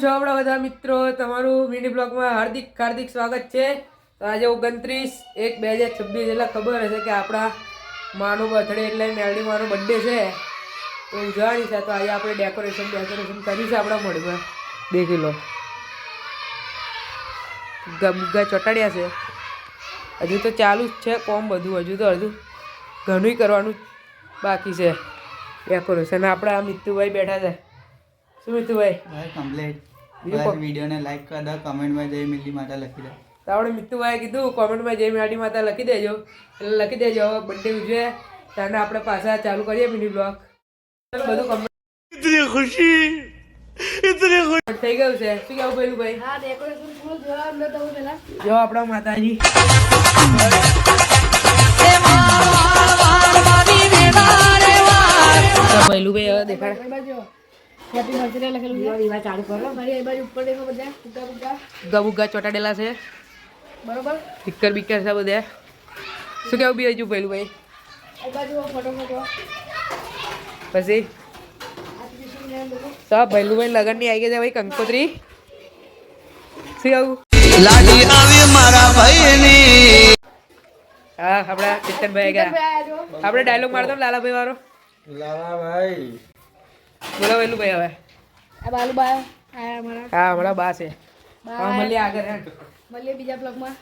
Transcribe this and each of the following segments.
છો આપણા બધા મિત્રો? તમારું મિની બ્લોગમાં હાર્દિક સ્વાગત છે. તો આજે 29/1/2026 એટલે ખબર હશે કે આપણા માનો બર્થડે એટલે મેલડી માનો બર્થડે છે, તો ઉજવવાની છે. તો આજે આપણે ડેકોરેશન કર્યું છે આપણા મોઢમાં. દેખી લો, ગુગ્ગા ચોટાડ્યા છે. હજુ તો ચાલુ જ છે કોમ બધું, હજુ તો ઘણું કરવાનું બાકી છે ડેકોરેશન. આપણા મિત્તુભાઈ બેઠા છે. શું મિત્તુભાઈ? કમ્પ્લીટ. વિડીયોને લાઈક કરી દો, કમેન્ટમાં જય મિલ્લી માતા લખી દો. તો આપણે મિત્તુભાઈએ કીધું કોમેન્ટમાં જય મેલડી માતા લખી દેજો, એટલે લખી દેજો. બર્થડે ઉજવે ત્યારે આપણે પાછા ચાલુ કરીએ મિની બ્લોગ. બધું કમ્પ્લીટ થઈ ગયું છે. શું કેવું પેલું ભાઈ? હા, ડેકોરેશન પૂરું જોવા અંદર તો પેલા જો આપણા માતાજી પહેલું ભાઈ હવે દેખાડ. હેપી બર્થડે લખેલું છે. દીવા ચાલુ કરો. મારી એ બાજુ ઉપર દેખો બધા ગુગ્ગા ચોટાડેલા છે. બરોબર. સ્ટીકર બીકર છે બધા. શું કેવું બી હજુ પહેલું ભાઈ? એ બાજુ ફોટો પછી તો પહેલું ભાઈ લગન ની આવી ગયા છે ભાઈ કંકોત્રી. શું કેવું? લાડી આવી મારા ભાઈની. હા, આપણા ચેતનભાઈ ગયા. આપણે ડાયલોગ મારતો ને લાલાભાઈ વાળો. લાલાભાઈ બોલો પહેલું ભાઈ હવે. આ બાલુબા આયા અમારા. હા, હમણાં બા છે. હા, મળીએ આગળ. મળીએ બીજા બ્લોગમાં.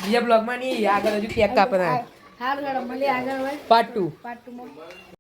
બીજા બ્લોગમાં નહીં, આગળ હજુ કેક કાપવાના. હાલ મળીએ આગળ હવે પાર્ટ 2. પાર્ટ 2 માં.